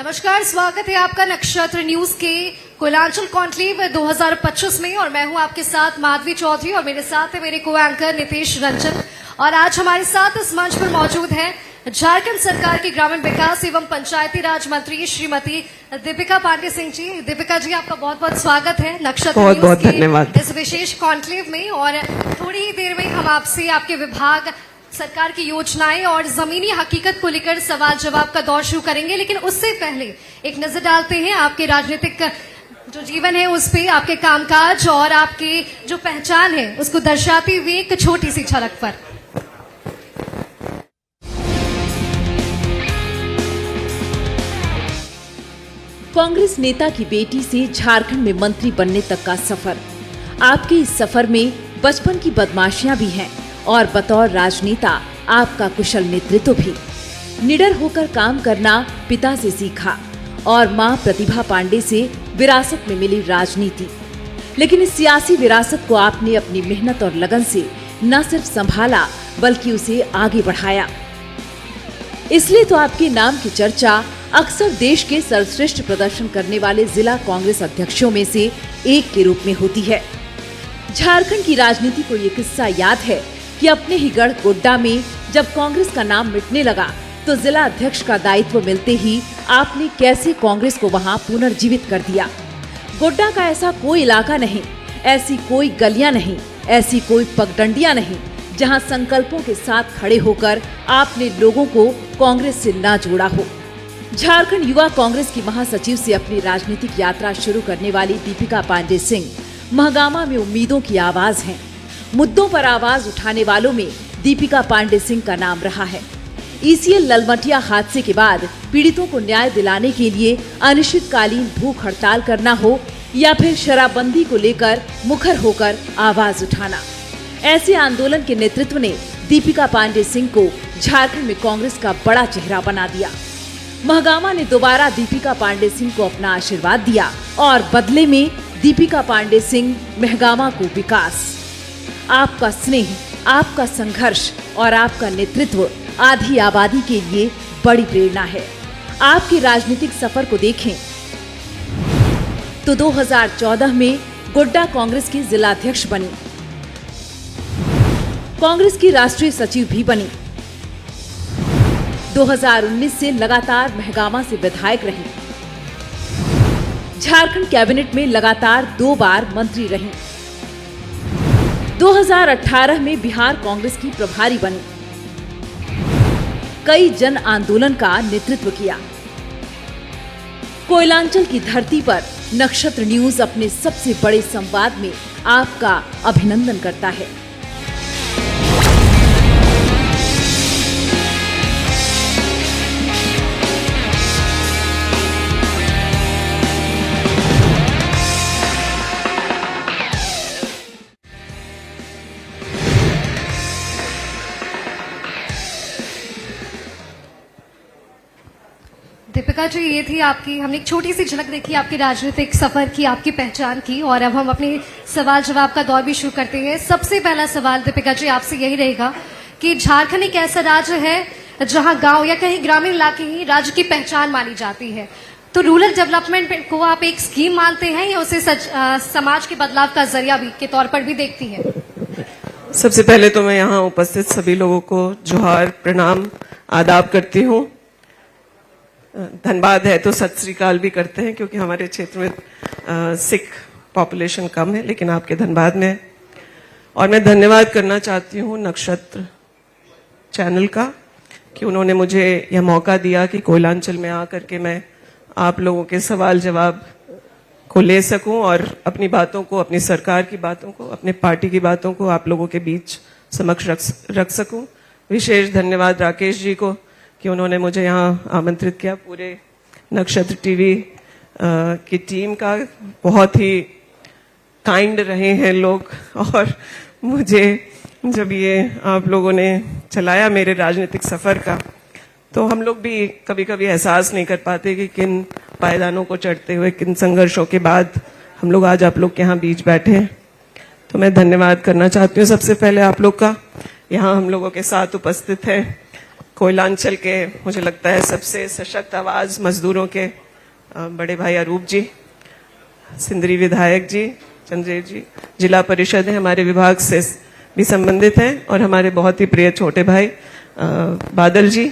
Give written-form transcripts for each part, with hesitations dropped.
नमस्कार, स्वागत है आपका नक्षत्र न्यूज के कोयलांचल कॉन्क्लेव 2025 में। और मैं हूं आपके साथ माधवी चौधरी और मेरे साथ है मेरे को एंकर नितेश रंजन। और आज हमारे साथ इस मंच पर मौजूद है झारखंड सरकार की ग्रामीण विकास एवं पंचायती राज मंत्री श्रीमती दीपिका पांडे सिंह जी। दीपिका जी, आपका बहुत बहुत स्वागत है नक्षत्र बहुत न्यूज बहुत के धन्यवाद। इस विशेष कॉन्क्लेव में। और थोड़ी ही देर में हम आपसे आपके विभाग, सरकार की योजनाएं और जमीनी हकीकत को लेकर सवाल जवाब का दौर शुरू करेंगे। लेकिन उससे पहले एक नजर डालते हैं आपके राजनीतिक जो जीवन है उस पे, आपके कामकाज और आपके जो पहचान है उसको दर्शाती हुई एक छोटी सी झलक पर। कांग्रेस नेता की बेटी से झारखंड में मंत्री बनने तक का सफर। आपके इस सफर में बचपन की बदमाशियां भी हैं और बतौर राजनेता आपका कुशल नेतृत्व भी। निडर होकर काम करना पिता से सीखा और मां प्रतिभा पांडे से विरासत में मिली राजनीति। लेकिन इस सियासी विरासत को आपने अपनी मेहनत और लगन से न सिर्फ संभाला बल्कि उसे आगे बढ़ाया। इसलिए तो आपके नाम की चर्चा अक्सर देश के सर्वश्रेष्ठ प्रदर्शन करने वाले जिला कांग्रेस अध्यक्षों में से एक के रूप में होती है। झारखंड की राजनीति को ये किस्सा याद है कि अपने ही गढ़ गोड्डा में जब कांग्रेस का नाम मिटने लगा तो जिला अध्यक्ष का दायित्व मिलते ही आपने कैसे कांग्रेस को वहां पुनर्जीवित कर दिया। गोड्डा का ऐसा कोई इलाका नहीं, ऐसी कोई गलियां नहीं, ऐसी कोई पगडंडियां नहीं जहां संकल्पों के साथ खड़े होकर आपने लोगों को कांग्रेस से ना जोड़ा हो। झारखंड युवा कांग्रेस की महासचिव से अपनी राजनीतिक यात्रा शुरू करने वाली दीपिका पांडे सिंह महागामा में उम्मीदों की आवाज हैं। मुद्दों पर आवाज उठाने वालों में दीपिका पांडे सिंह का नाम रहा है। ईसीएल ललमटिया हादसे के बाद पीड़ितों को न्याय दिलाने के लिए अनिश्चितकालीन भूख हड़ताल करना हो या फिर शराबबंदी को लेकर मुखर होकर आवाज उठाना, ऐसे आंदोलन के नेतृत्व ने दीपिका पांडे सिंह को झारखंड में कांग्रेस का बड़ा चेहरा बना दिया। महागामा ने दोबारा दीपिका पांडे सिंह को अपना आशीर्वाद दिया और बदले में दीपिका पांडे सिंह महागामा को विकास। आपका स्नेह, आपका संघर्ष और आपका नेतृत्व आधी आबादी के लिए बड़ी प्रेरणा है। आपके राजनीतिक सफर को देखें तो 2014 में गोड्डा कांग्रेस की जिलाध्यक्ष बनी, कांग्रेस की राष्ट्रीय सचिव भी बनी। 2019 से लगातार महागामा से विधायक रही। झारखंड कैबिनेट में लगातार 2 बार मंत्री रही। 2018 में बिहार कांग्रेस की प्रभारी बनी। कई जन आंदोलन का नेतृत्व किया। कोयलांचल की धरती पर नक्षत्र न्यूज अपने सबसे बड़े संवाद में आपका अभिनंदन करता है। दीपिका जी, ये थी आपकी, हमने एक छोटी सी झलक देखी आपके राजनीतिक सफर की, आपकी पहचान की। और अब हम अपने सवाल जवाब का दौर भी शुरू करते हैं। सबसे पहला सवाल दीपिका जी आपसे यही रहेगा कि झारखंड एक ऐसा राज्य है जहां गांव या कहीं ग्रामीण इलाके ही राज्य की पहचान मानी जाती है। तो रूरल डेवलपमेंट को आप एक स्कीम मानते हैं या उसे समाज के बदलाव का जरिया भी के तौर पर भी देखती है? सबसे पहले तो मैं यहाँ उपस्थित सभी लोगों को जोहार, प्रणाम, आदाब करती हूँ। धन्यवाद है तो सत श्री अकाल भी करते हैं क्योंकि हमारे क्षेत्र में सिख पॉपुलेशन कम है, लेकिन आपके धन्यवाद में। और मैं धन्यवाद करना चाहती हूँ नक्षत्र चैनल का कि उन्होंने मुझे यह मौका दिया कि कोयलांचल में आकर के मैं आप लोगों के सवाल जवाब को ले सकूं और अपनी बातों को, अपनी सरकार की बातों को, अपने पार्टी की बातों को आप लोगों के बीच समक्ष रख सकूं। विशेष धन्यवाद राकेश जी को कि उन्होंने मुझे यहाँ आमंत्रित किया। पूरे नक्षत्र टीवी की टीम का बहुत ही काइंड रहे हैं लोग। और मुझे जब ये आप लोगों ने चलाया मेरे राजनीतिक सफर का, तो हम लोग भी कभी कभी एहसास नहीं कर पाते कि किन पायदानों को चढ़ते हुए, किन संघर्षों के बाद हम लोग आज आप लोग के यहाँ बीच बैठे हैं। तो मैं धन्यवाद करना चाहती हूँ सबसे पहले आप लोग का। यहाँ हम लोगों के साथ उपस्थित है कोयलांचल के मुझे लगता है सबसे सशक्त आवाज मजदूरों के बड़े भाई अरूप जी, सिंदरी विधायक जी, चंद्रेर जी, जिला परिषद है हमारे विभाग से भी संबंधित हैं, और हमारे बहुत ही प्रिय छोटे भाई बादल जी,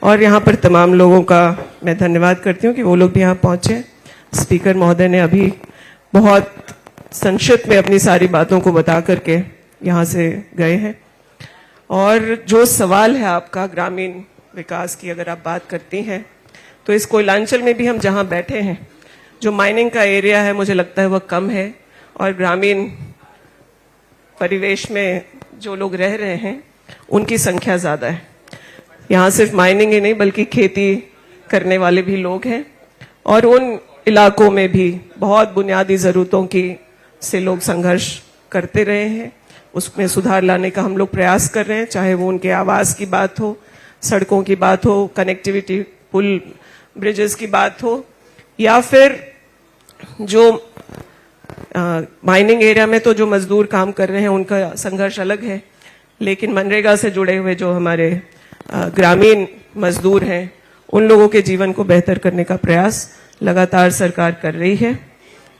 और यहाँ पर तमाम लोगों का मैं धन्यवाद करती हूँ कि वो लोग भी यहाँ पहुंचे। स्पीकर महोदय ने अभी बहुत संक्षिप्त में अपनी सारी बातों को बता करके यहाँ से गए हैं। और जो सवाल है आपका ग्रामीण विकास की, अगर आप बात करती हैं तो इस कोयलांचल में भी हम जहाँ बैठे हैं, जो माइनिंग का एरिया है मुझे लगता है वह कम है, और ग्रामीण परिवेश में जो लोग रह रहे हैं उनकी संख्या ज्यादा है। यहाँ सिर्फ माइनिंग ही नहीं बल्कि खेती करने वाले भी लोग हैं, और उन इलाकों में भी बहुत बुनियादी जरूरतों की से लोग संघर्ष करते रहे हैं। उसमें सुधार लाने का हम लोग प्रयास कर रहे हैं, चाहे वो उनके आवास की बात हो, सड़कों की बात हो, कनेक्टिविटी, पुल ब्रिजेस की बात हो, या फिर जो माइनिंग एरिया में तो जो मजदूर काम कर रहे हैं उनका संघर्ष अलग है, लेकिन मनरेगा से जुड़े हुए जो हमारे ग्रामीण मजदूर हैं उन लोगों के जीवन को बेहतर करने का प्रयास लगातार सरकार कर रही है।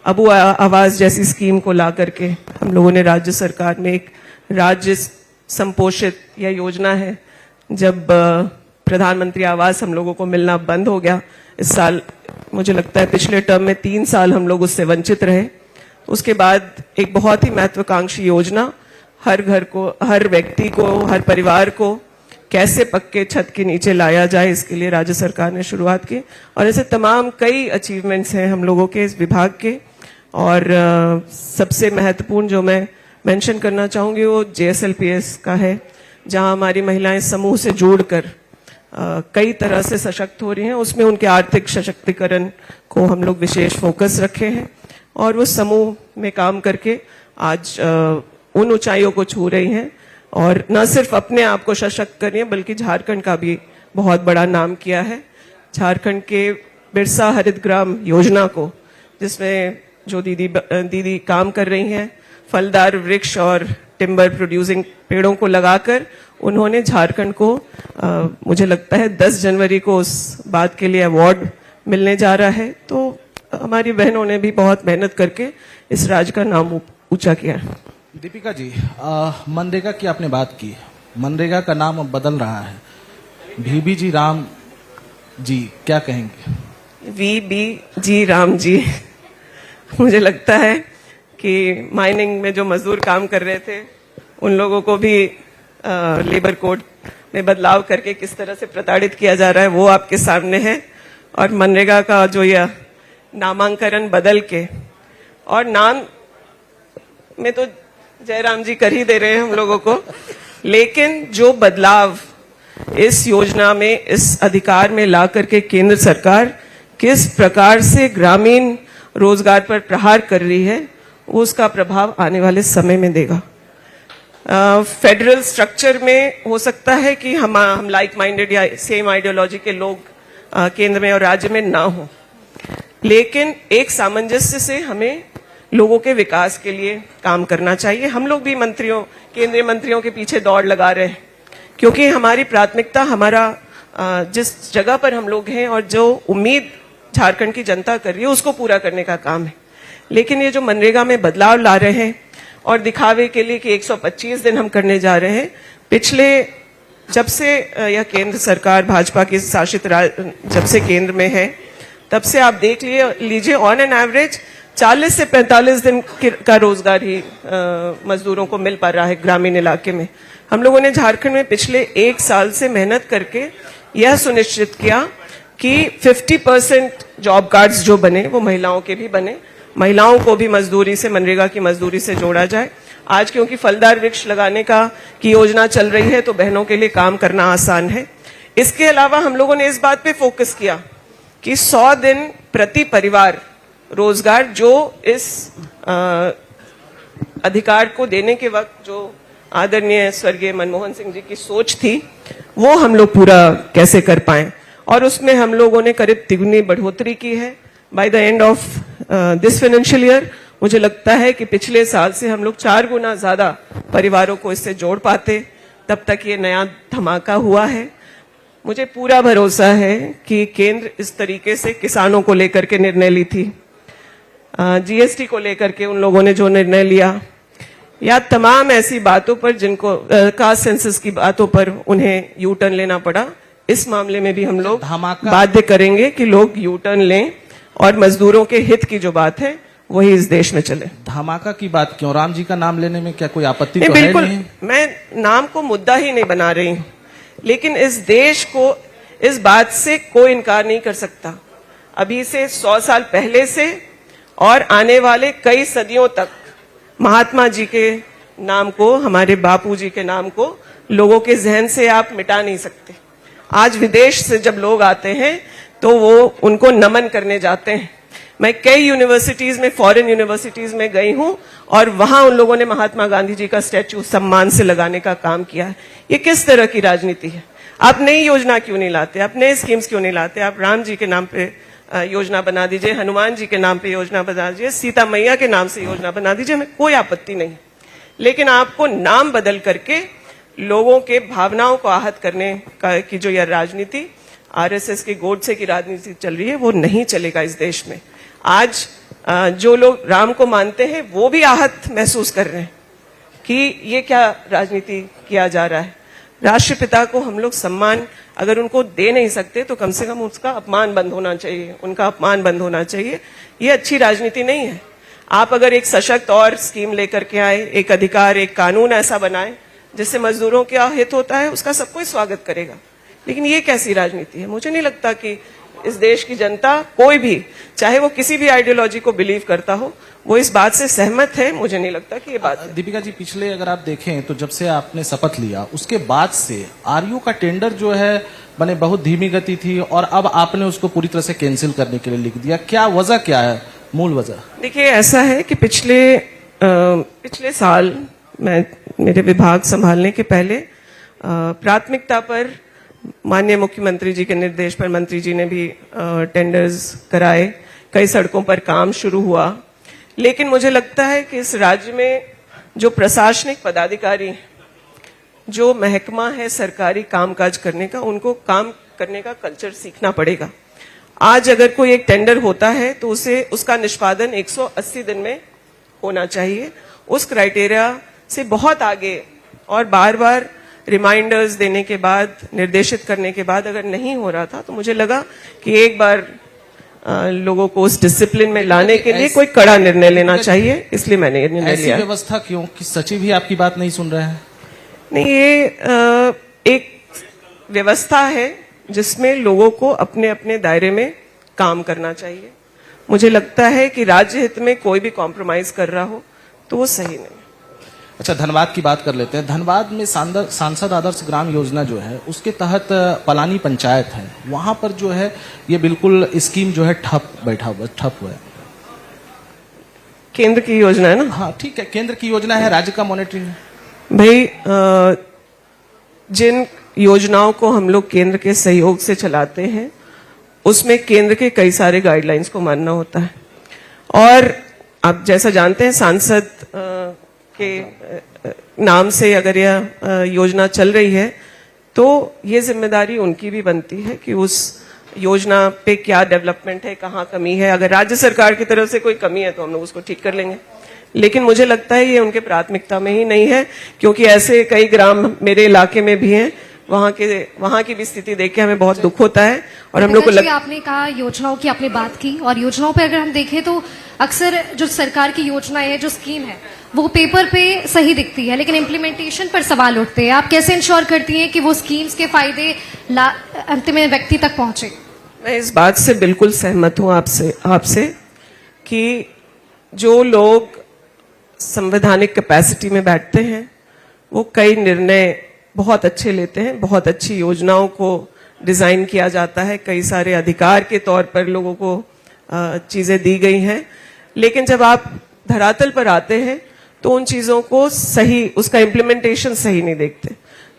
अबू आवास जैसी स्कीम को ला करके हम लोगों ने राज्य सरकार में एक राज्य संपोषित यह योजना है। जब प्रधानमंत्री आवास हम लोगों को मिलना बंद हो गया इस साल, मुझे लगता है पिछले टर्म में 3 साल हम लोग उससे वंचित रहे, उसके बाद एक बहुत ही महत्वाकांक्षी योजना हर घर को, हर व्यक्ति को, हर परिवार को कैसे पक्के छत के नीचे लाया जाए, इसके लिए राज्य सरकार ने शुरुआत की। और ऐसे तमाम कई अचीवमेंट्स हैं हम लोगों के इस विभाग के। और सबसे महत्वपूर्ण जो मैं मेंशन करना चाहूंगी वो JSLPS का है, जहां हमारी महिलाएं समूह से जुड़कर कई तरह से सशक्त हो रही हैं। उसमें उनके आर्थिक सशक्तिकरण को हम लोग विशेष फोकस रखे हैं, और वो समूह में काम करके आज उन ऊंचाइयों को छू रही हैं, और न सिर्फ अपने आप को सशक्त कर रही हैं बल्कि झारखंड का भी बहुत बड़ा नाम किया है। झारखंड के बिरसा हरित ग्राम योजना को, जिसमें जो दीदी काम कर रही हैं, फलदार वृक्ष और टिम्बर प्रोड्यूसिंग पेड़ों को लगाकर उन्होंने झारखंड को मुझे लगता है 10 जनवरी को उस बात के लिए अवार्ड मिलने जा रहा है। तो हमारी बहनों ने भी बहुत मेहनत करके इस राज्य का नाम ऊंचा किया है। दीपिका जी, मनरेगा की आपने बात की, मनरेगा का नाम अब बदल रहा है, VB जी राम जी, क्या कहेंगे? VB जी राम जी मुझे लगता है कि माइनिंग में जो मजदूर काम कर रहे थे उन लोगों को भी लेबर कोड में बदलाव करके किस तरह से प्रताड़ित किया जा रहा है वो आपके सामने है। और मनरेगा का जो यह नामांकन बदल के, और नाम में तो जयराम जी कर ही दे रहे हैं हम लोगों को, लेकिन जो बदलाव इस योजना में, इस अधिकार में ला करके केंद्र सरकार किस प्रकार से ग्रामीण रोजगार पर प्रहार कर रही है, वो उसका प्रभाव आने वाले समय में देगा। फेडरल स्ट्रक्चर में हो सकता है कि हम लाइक माइंडेड या सेम आइडियोलॉजी के लोग केंद्र में और राज्य में ना हो, लेकिन एक सामंजस्य से हमें लोगों के विकास के लिए काम करना चाहिए। हम लोग भी मंत्रियों, केंद्रीय मंत्रियों के पीछे दौड़ लगा रहे हैं, क्योंकि हमारी प्राथमिकता, हमारा जिस जगह पर हम लोग हैं और जो उम्मीद झारखंड की जनता कर रही है उसको पूरा करने का काम है। लेकिन ये जो मनरेगा में बदलाव ला रहे हैं और दिखावे के लिए कि 125 दिन हम करने जा रहे हैं, पिछले जब से यह केंद्र सरकार भाजपा की शासित जब से केंद्र में है तब से आप देख लीजिए ऑन एन एवरेज 40 से 45 दिन का रोजगार ही मजदूरों को मिल पा रहा है ग्रामीण इलाके में। हम लोगों ने झारखंड में पिछले 1 साल से मेहनत करके यह सुनिश्चित किया कि 50% जॉब कार्ड्स जो बने वो महिलाओं के भी बने, महिलाओं को भी मजदूरी से, मनरेगा की मजदूरी से जोड़ा जाए। आज क्योंकि फलदार वृक्ष लगाने की योजना चल रही है तो बहनों के लिए काम करना आसान है। इसके अलावा हम लोगों ने इस बात पे फोकस किया कि 100 दिन प्रति परिवार रोजगार, जो इस अधिकार को देने के वक्त जो आदरणीय स्वर्गीय मनमोहन सिंह जी की सोच थी, वो हम लोग पूरा कैसे कर पाए, और उसमें हम लोगों ने करीब 3 बढ़ोतरी की है। By the end of this financial year मुझे लगता है कि पिछले साल से हम लोग 4 गुना ज्यादा परिवारों को इससे जोड़ पाते। तब तक ये नया धमाका हुआ है। मुझे पूरा भरोसा है कि केंद्र इस तरीके से किसानों को लेकर के निर्णय ली थी, जीएसटी को लेकर के उन लोगों ने जो निर्णय लिया, या तमाम ऐसी बातों पर जिनको कास्ट सेंसस की बातों पर उन्हें यू टर्न लेना पड़ा, इस मामले में भी हम लोग धमाका- बाध्य करेंगे कि लोग यू टर्न लें और मजदूरों के हित की जो बात है वही इस देश में चले। धमाका की बात क्यों? राम जी का नाम लेने में क्या कोई आपत्ति नहीं, तो है बिल्कुल नहीं? मैं नाम को मुद्दा ही नहीं बना रही हूं, लेकिन इस देश को इस बात से कोई इनकार नहीं कर सकता, अभी से 100 साल पहले से और आने वाले कई सदियों तक महात्मा जी के नाम को, हमारे बापू जी के नाम को लोगों के जहन से आप मिटा नहीं सकते। आज विदेश से जब लोग आते हैं तो वो उनको नमन करने जाते हैं। मैं कई यूनिवर्सिटीज में, फॉरेन यूनिवर्सिटीज में गई हूं और वहां उन लोगों ने महात्मा गांधी जी का स्टैच्यू सम्मान से लगाने का काम किया है। ये किस तरह की राजनीति है? आप नई योजना क्यों नहीं लाते? आप नए स्कीम्स क्यों नहीं लाते? आप राम जी के नाम पे योजना बना दीजिए, हनुमान जी के नाम पे योजना बना दीजिए, सीता मैया के नाम से योजना बना दीजिए, हमें कोई आपत्ति नहीं। लेकिन आपको नाम बदल करके लोगों के भावनाओं को आहत करने का की जो यह राजनीति, आरएसएस के गोडसे की राजनीति चल रही है, वो नहीं चलेगा इस देश में। आज जो लोग राम को मानते हैं वो भी आहत महसूस कर रहे हैं कि ये क्या राजनीति किया जा रहा है। राष्ट्रपिता को हम लोग सम्मान अगर उनको दे नहीं सकते तो कम से कम उसका अपमान बंद होना चाहिए, उनका अपमान बंद होना चाहिए। ये अच्छी राजनीति नहीं है। आप अगर एक सशक्त और स्कीम लेकर के आए, एक अधिकार, एक कानून ऐसा बनाए जिससे मजदूरों का हित होता है, उसका सब कोई स्वागत करेगा। लेकिन ये कैसी राजनीति है? मुझे नहीं लगता कि इस देश की जनता, कोई भी, चाहे वो किसी भी आइडियोलॉजी को बिलीव करता हो, वो इस बात से सहमत है। मुझे नहीं लगता कि ये बात है। दीपिका जी, पिछले अगर आप देखें तो जब से आपने शपथ लिया उसके बाद से आरयू का टेंडर जो है मैंने बहुत धीमी गति थी और अब आपने उसको पूरी तरह से कैंसिल करने के लिए लिख दिया। क्या वजह क्या है, मूल वजह? देखिए, ऐसा है कि पिछले साल मैं मेरे विभाग संभालने के पहले प्राथमिकता पर माननीय मुख्यमंत्री जी के निर्देश पर मंत्री जी ने भी टेंडर्स कराए, कई सड़कों पर काम शुरू हुआ। लेकिन मुझे लगता है कि इस राज्य में जो प्रशासनिक पदाधिकारी, जो महकमा है सरकारी कामकाज करने का, उनको काम करने का कल्चर सीखना पड़ेगा। आज अगर कोई एक टेंडर होता है तो उसे उसका निष्पादन 180 दिन में होना चाहिए। उस क्राइटेरिया से बहुत आगे और बार बार रिमाइंडर्स देने के बाद, निर्देशित करने के बाद अगर नहीं हो रहा था तो मुझे लगा कि एक बार लोगों को उस डिसिप्लिन में लाने के लिए कोई कड़ा निर्णय लेना चाहिए, इसलिए मैंने ये निर्णय ऐसी लिया। व्यवस्था क्यों कि सचिव ही आपकी बात नहीं सुन रहे हैं? नहीं, ये एक व्यवस्था है जिसमें लोगों को अपने अपने दायरे में काम करना चाहिए। मुझे लगता है कि राज्य हित में कोई भी कॉम्प्रोमाइज कर रहा हो तो वो सही नहीं। अच्छा, धनबाद की बात कर लेते हैं। धनबाद में सांसद आदर्श ग्राम योजना जो है उसके तहत पलानी पंचायत है, वहां पर जो है ये बिल्कुल स्कीम जो है ठप हुआ है। केंद्र की योजना है ना? हाँ ठीक है, केंद्र की योजना है, राज्य का मॉनिटरिंग। भाई, जिन योजनाओं को हम लोग केंद्र के सहयोग से चलाते हैं उसमें केंद्र के कई सारे गाइडलाइंस को मानना होता है। और आप जैसा जानते हैं, सांसद के नाम से अगर यह योजना चल रही है तो ये जिम्मेदारी उनकी भी बनती है कि उस योजना पे क्या डेवलपमेंट है, कहाँ कमी है। अगर राज्य सरकार की तरफ से कोई कमी है तो हम लोग उसको ठीक कर लेंगे। लेकिन मुझे लगता है ये उनके प्राथमिकता में ही नहीं है, क्योंकि ऐसे कई ग्राम मेरे इलाके में भी हैं, वहां की भी स्थिति देख के हमें बहुत दुख होता है। और हम लोग को आपने कहा योजनाओं की आपने बात की, और योजनाओं पर अगर हम देखें तो अक्सर जो सरकार की योजना है, जो स्कीम है, वो पेपर पे सही दिखती है लेकिन इम्प्लीमेंटेशन पर सवाल उठते हैं। आप कैसे इंश्योर करती हैं कि वो स्कीम्स के फायदे अंतिम व्यक्ति तक पहुंचे? मैं इस बात से बिल्कुल सहमत हूं आपसे कि जो लोग संवैधानिक कैपेसिटी में बैठते हैं वो कई निर्णय बहुत अच्छे लेते हैं, बहुत अच्छी योजनाओं को डिजाइन किया जाता है, कई सारे अधिकार के तौर पर लोगों को चीजें दी गई हैं। लेकिन जब आप धरातल पर आते हैं तो उन चीजों को सही, उसका इम्प्लीमेंटेशन सही नहीं देखते।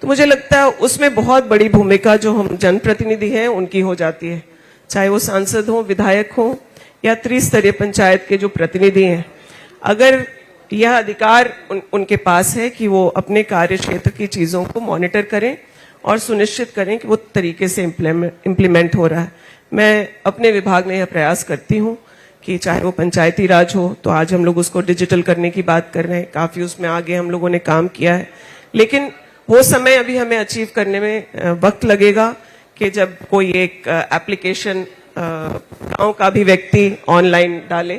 तो मुझे लगता है उसमें बहुत बड़ी भूमिका जो हम जनप्रतिनिधि हैं उनकी हो जाती है, चाहे वो सांसद हो, विधायक हो या त्रिस्तरीय पंचायत के जो प्रतिनिधि हैं। अगर यह अधिकार उनके पास है कि वो अपने कार्य क्षेत्र की चीजों को मॉनिटर करें और सुनिश्चित करें कि वो तरीके से इम्प्लीमेंट हो रहा है। मैं अपने विभाग में यह प्रयास करती हूँ कि चाहे वो पंचायती राज हो, तो आज हम लोग उसको डिजिटल करने की बात कर रहे हैं, काफी उसमें आगे हम लोगों ने काम किया है, लेकिन वो समय अभी हमें अचीव करने में वक्त लगेगा कि जब कोई एक एप्लीकेशन गांव का भी व्यक्ति ऑनलाइन डाले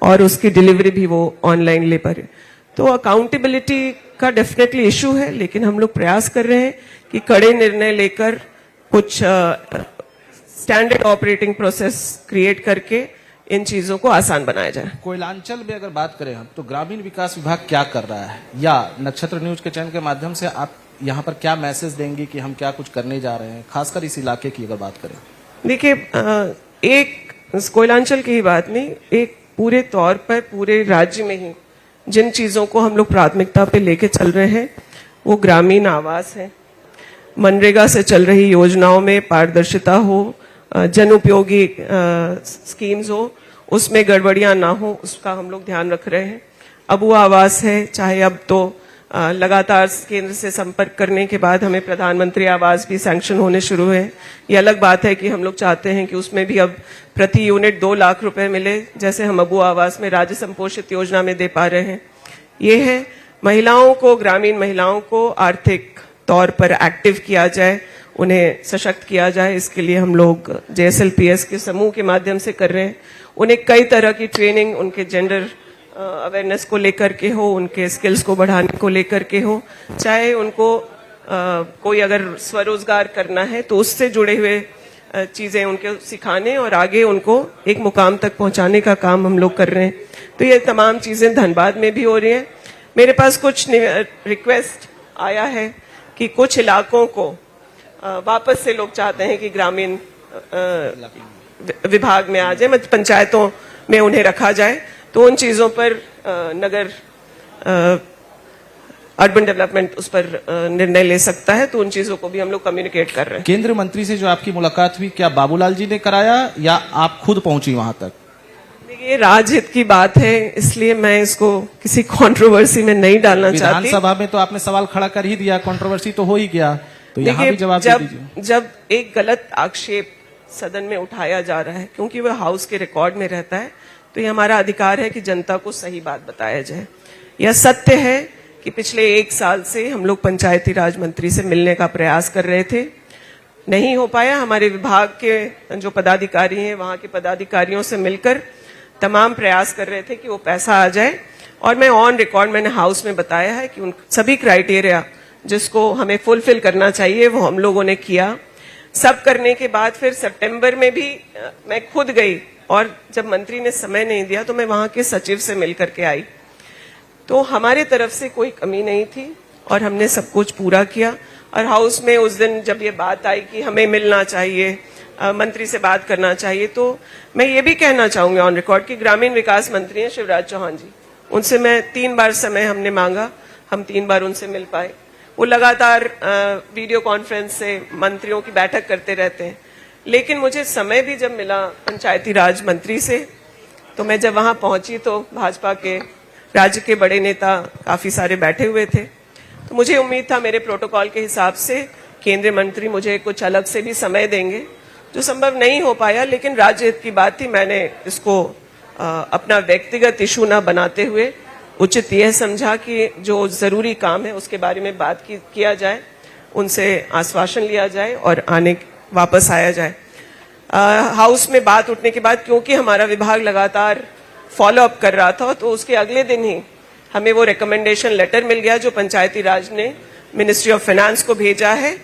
और उसकी डिलीवरी भी वो ऑनलाइन ले पाए। तो अकाउंटेबिलिटी का डेफिनेटली इशू है, लेकिन हम लोग प्रयास कर रहे हैं कि कड़े निर्णय लेकर कुछ स्टैंडर्ड ऑपरेटिंग प्रोसेस क्रिएट करके इन चीजों को आसान बनाया जाए। कोयलांचल में अगर बात करें हम, तो ग्रामीण विकास विभाग क्या कर रहा है, या नक्षत्र न्यूज के चैनल के माध्यम से आप यहाँ पर क्या मैसेज देंगे कि हम क्या कुछ करने जा रहे हैं, खासकर इस इलाके की अगर बात करें? देखिए, एक कोयलांचल की ही बात नहीं, एक पूरे तौर पर पूरे राज्य में ही जिन चीजों को हम लोग प्राथमिकता पे लेके चल रहे हैं वो ग्रामीण आवास है, मनरेगा से चल रही योजनाओं में पारदर्शिता हो, जन उपयोगी स्कीम्स हो, उसमें गड़बड़ियां ना हो, उसका हम लोग ध्यान रख रहे हैं। अब वो आवास है, चाहे अब तो लगातार केंद्र से संपर्क करने के बाद हमें प्रधानमंत्री आवास भी सैंक्शन होने शुरू है। ये अलग बात है कि हम लोग चाहते हैं कि उसमें भी अब प्रति यूनिट 2 लाख रुपए मिले, जैसे हम अबू आवास में राज्य संपोषित योजना में दे पा रहे हैं। ये है, महिलाओं को, ग्रामीण महिलाओं को आर्थिक तौर पर एक्टिव किया जाए, उन्हें सशक्त किया जाए। इसके लिए हम लोग JSLPS के समूह के माध्यम से कर रहे हैं। उन्हें कई तरह की ट्रेनिंग, उनके जेंडर अवेयरनेस को लेकर के हो, उनके स्किल्स को बढ़ाने को लेकर के हो, चाहे उनको कोई अगर स्वरोजगार करना है तो उससे जुड़े हुए चीजें उनको सिखाने और आगे उनको एक मुकाम तक पहुंचाने का काम हम लोग कर रहे हैं। तो ये तमाम चीजें धनबाद में भी हो रही हैं। मेरे पास कुछ रिक्वेस्ट आया है कि कुछ इलाकों को वापस से लोग चाहते हैं कि ग्रामीण विभाग में आ जाए, पंचायतों में उन्हें रखा जाए, तो उन चीजों पर नगर अर्बन डेवलपमेंट उस पर निर्णय ले सकता है, तो उन चीजों को भी हम लोग कम्युनिकेट कर रहे हैं। केंद्रीय मंत्री से जो आपकी मुलाकात हुई, क्या बाबूलाल जी ने कराया या आप खुद पहुंची वहां तक? देखिए, राजहित की बात है, इसलिए मैं इसको किसी कंट्रोवर्सी में नहीं डालना चाहती। विधानसभा में तो आपने सवाल खड़ा कर ही दिया, कंट्रोवर्सी तो हो ही गया, तो यहाँ भी जवाब दे दीजिए। जब एक गलत आक्षेप सदन में उठाया जा रहा है, क्योंकि वह हाउस के रिकॉर्ड में रहता है, तो ये हमारा अधिकार है कि जनता को सही बात बताया जाए। यह सत्य है कि पिछले 1 साल से हम लोग पंचायती राज मंत्री से मिलने का प्रयास कर रहे थे, नहीं हो पाया। हमारे विभाग के जो पदाधिकारी हैं, वहां के पदाधिकारियों से मिलकर तमाम प्रयास कर रहे थे कि वो पैसा आ जाए, और मैं ऑन रिकॉर्ड मैंने हाउस में बताया है कि उन सभी क्राइटेरिया जिसको हमें फुलफिल करना चाहिए वो हम लोगों ने किया। सब करने के बाद फिर सितंबर में भी मैं खुद गई, और जब मंत्री ने समय नहीं दिया तो मैं वहां के सचिव से मिल करके आई। तो हमारे तरफ से कोई कमी नहीं थी और हमने सब कुछ पूरा किया। और हाउस में उस दिन जब ये बात आई कि हमें मिलना चाहिए, मंत्री से बात करना चाहिए, तो मैं ये भी कहना चाहूंगी ऑन रिकॉर्ड कि ग्रामीण विकास मंत्री हैं शिवराज चौहान जी, उनसे मैं 3 बार समय हमने मांगा, हम 3 बार उनसे मिल पाए। वो लगातार वीडियो कॉन्फ्रेंस से मंत्रियों की बैठक करते रहते हैं, लेकिन मुझे समय भी जब मिला पंचायती राज मंत्री से, तो मैं जब वहां पहुंची तो भाजपा के राज्य के बड़े नेता काफी सारे बैठे हुए थे। तो मुझे उम्मीद था मेरे प्रोटोकॉल के हिसाब से केंद्रीय मंत्री मुझे कुछ अलग से भी समय देंगे, जो संभव नहीं हो पाया। लेकिन राज्य हित की बात थी, मैंने इसको अपना व्यक्तिगत इशू ना बनाते हुए उचित यह समझा कि जो जरूरी काम है उसके बारे में बात किया जाए, उनसे आश्वासन लिया जाए और वापस आया जाए। हाउस में बात उठने के बाद, क्योंकि हमारा विभाग लगातार फॉलो अप कर रहा था, तो उसके अगले दिन ही हमें वो रिकमेंडेशन लेटर मिल गया जो पंचायती राज ने मिनिस्ट्री ऑफ फाइनेंस को भेजा है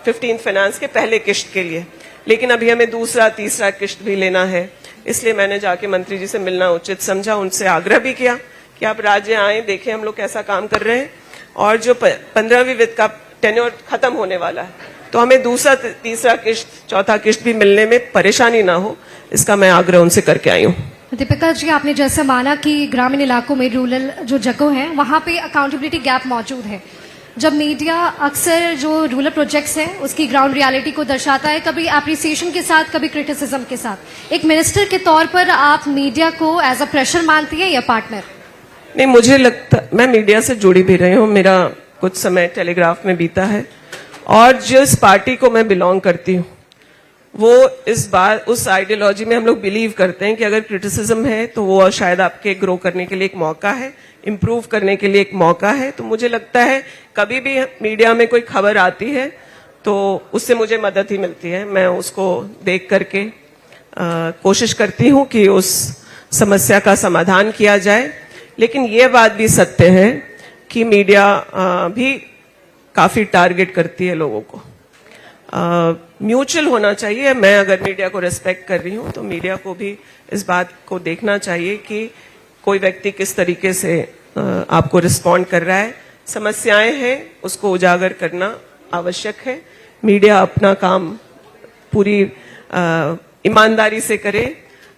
15 फाइनेंस के पहले किश्त के लिए। लेकिन अभी हमें दूसरा तीसरा किश्त भी लेना है, इसलिए मैंने जाके मंत्री जी से मिलना उचित समझा। उनसे आग्रह भी किया कि आप राज्य आए, देखें हम लोग कैसा काम कर रहे हैं, और जो 15वीं वित्त का टेन्योर खत्म होने वाला है, तो हमें दूसरा तीसरा किश्त चौथा किश्त भी मिलने में परेशानी ना हो, इसका मैं आग्रह उनसे करके आई हूँ। दीपिका जी, आपने जैसे माना कि ग्रामीण इलाकों में, रूरल जो जगह है, वहां पे अकाउंटेबिलिटी गैप मौजूद है। जब मीडिया अक्सर जो रूरल प्रोजेक्ट्स हैं उसकी ग्राउंड रियलिटी को दर्शाता है, कभी एप्रिसिएशन के साथ, कभी क्रिटिसिज्म के साथ, एक मिनिस्टर के तौर पर आप मीडिया को एज अ प्रेशर मानती है या पार्टनर? नहीं, मुझे लगता, मैं मीडिया से जुड़ी भी रही हूँ, मेरा कुछ समय टेलीग्राफ में बीता है, और जिस पार्टी को मैं बिलोंग करती हूँ वो इस बार उस आइडियोलॉजी में हम लोग बिलीव करते हैं कि अगर क्रिटिसिज्म है तो वो शायद आपके ग्रो करने के लिए एक मौका है, इम्प्रूव करने के लिए एक मौका है। तो मुझे लगता है कभी भी मीडिया में कोई खबर आती है तो उससे मुझे मदद ही मिलती है। मैं उसको देख करके कोशिश करती हूँ कि उस समस्या का समाधान किया जाए। लेकिन ये बात भी सत्य है कि मीडिया भी काफी टारगेट करती है लोगों को। म्यूचुअल होना चाहिए। मैं अगर मीडिया को रेस्पेक्ट कर रही हूं तो मीडिया को भी इस बात को देखना चाहिए कि कोई व्यक्ति किस तरीके से आपको रिस्पॉन्ड कर रहा है। समस्याएं हैं उसको उजागर करना आवश्यक है। मीडिया अपना काम पूरी ईमानदारी से करे,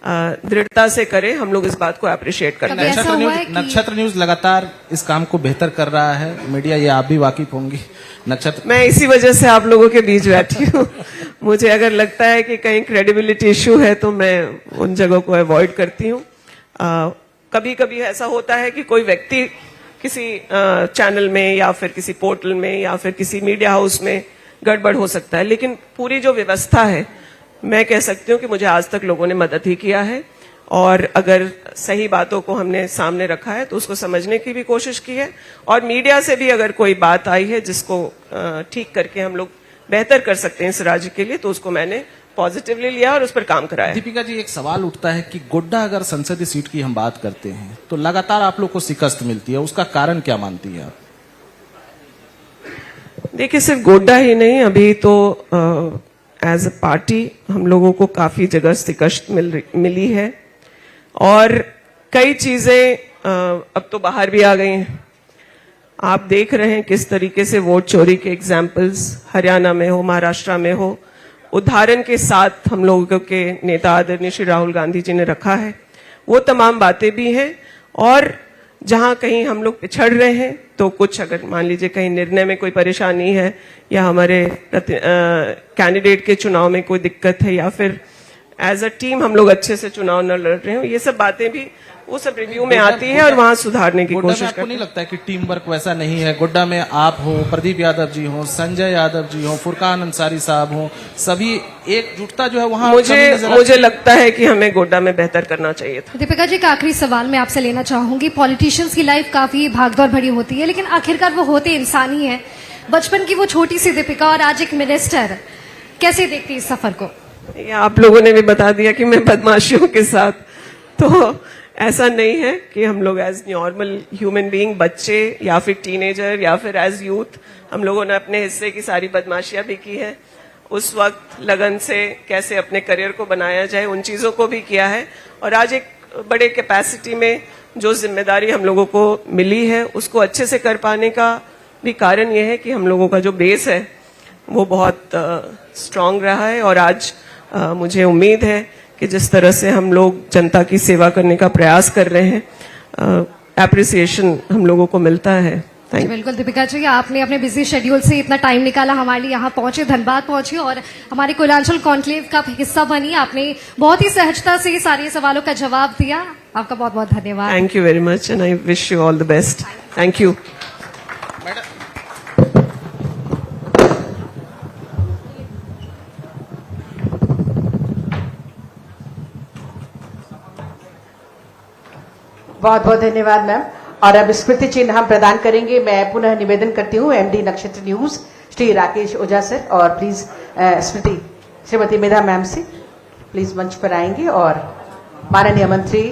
दृढ़ता से करे। हम लोग इस बात को अप्रिशिएट करते हैं। नक्षत्र न्यूज लगातार इस काम को बेहतर कर रहा है। मीडिया, ये आप भी वाकिफ होंगी। नक्षत्र, मैं इसी वजह से आप लोगों के बीच बैठी हूँ। मुझे अगर लगता है कि कहीं क्रेडिबिलिटी इश्यू है तो मैं उन जगहों को अवॉइड करती हूँ। कभी कभी ऐसा होता है कि कोई व्यक्ति किसी चैनल में या फिर किसी पोर्टल में या फिर किसी मीडिया हाउस में गड़बड़ हो सकता है, लेकिन पूरी जो व्यवस्था है मैं कह सकती हूँ कि मुझे आज तक लोगों ने मदद ही किया है। और अगर सही बातों को हमने सामने रखा है तो उसको समझने की भी कोशिश की है। और मीडिया से भी अगर कोई बात आई है जिसको ठीक करके हम लोग बेहतर कर सकते हैं इस राज्य के लिए, तो उसको मैंने पॉजिटिवली लिया और उस पर काम कराया। दीपिका जी, एक सवाल उठता है कि गोड्डा अगर संसदीय सीट की हम बात करते हैं तो लगातार आप लोग को शिकस्त मिलती है, उसका कारण क्या मानती है आप? देखिए, सिर्फ गोड्डा ही नहीं, अभी तो एज अ पार्टी हम लोगों को काफी जगह शिकस्त मिली है और कई चीजें अब तो बाहर भी आ गई हैं। आप देख रहे हैं किस तरीके से वोट चोरी के एग्जाम्पल्स हरियाणा में हो, महाराष्ट्र में हो, उदाहरण के साथ हम लोगों के नेता आदरणीय श्री राहुल गांधी जी ने रखा है। वो तमाम बातें भी हैं और जहां कहीं हम लोग पिछड़ रहे हैं तो कुछ, अगर मान लीजिए कहीं निर्णय में कोई परेशानी है या हमारे कैंडिडेट के चुनाव में कोई दिक्कत है या फिर एज अ टीम हम लोग अच्छे से चुनाव न लड़ रहे हो, ये सब बातें भी वो सब रिव्यू में आती है और वहां सुधारने की कोशिश करते हैं। आपको नहीं लगता है कि टीम वर्क वैसा नहीं है? गोड्डा में आप हो, प्रदीप यादव जी हो, संजय यादव जी हो, फुरकान अंसारी साहब हो, सभी एकजुटता जो है वहां मुझे लगता है कि हमें गोड्डा में बेहतर करना चाहिए था। दीपिका जी, एक आखिरी सवाल मैं आपसे लेना चाहूंगी। पॉलिटिशियंस की लाइफ काफी भागदौड़ भरी होती है, लेकिन आखिरकार वो होते इंसान ही है। बचपन की वो छोटी सी दीपिका और आज एक मिनिस्टर, कैसे देखती है इस सफर को? आप लोगों ने भी बता दिया कि मैं बदमाशियों के साथ, तो ऐसा नहीं है कि हम लोग एज नॉर्मल ह्यूमन बीइंग, बच्चे या फिर टीनेजर या फिर एज यूथ, हम लोगों ने अपने हिस्से की सारी बदमाशियां भी की है। उस वक्त लगन से कैसे अपने करियर को बनाया जाए उन चीजों को भी किया है। और आज एक बड़े कैपेसिटी में जो जिम्मेदारी हम लोगों को मिली है उसको अच्छे से कर पाने का भी कारण यह है कि हम लोगों का जो बेस है वो बहुत स्ट्रांग रहा है। और आज मुझे उम्मीद है कि जिस तरह से हम लोग जनता की सेवा करने का प्रयास कर रहे हैं, एप्रिसिएशन हम लोगों को मिलता है। बिल्कुल दीपिका जी, आपने अपने बिजी शेड्यूल से इतना टाइम निकाला, हमारे लिए यहाँ पहुंचे, धनबाद पहुंचे और हमारे कुलांचल कॉन्क्लेव का हिस्सा बनी। आपने बहुत ही सहजता से सारे सवालों का जवाब दिया। आपका बहुत बहुत धन्यवाद। Thank you very much and I wish you all the best. Thank you. बहुत बहुत धन्यवाद मैम। और अब स्मृति चिन्ह हम प्रदान करेंगे। मैं पुनः निवेदन करती हूँ एमडी नक्षत्र न्यूज श्री राकेश ओझा सर, और please Smriti Shrimati Medha ma'am से प्लीज मंच पर आएंगे और माननीय मंत्री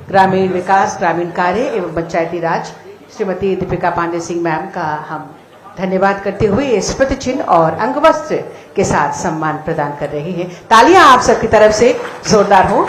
ग्रामीण विकास, ग्रामीण कार्य एवं पंचायती राज श्रीमती दीपिका पांडे सिंह मैम का हम धन्यवाद करते हुए स्मृति चिन्ह और अंगवस्त्र के साथ सम्मान प्रदान कर रही हैं। तालियां आप सबकी तरफ से जोरदार हो।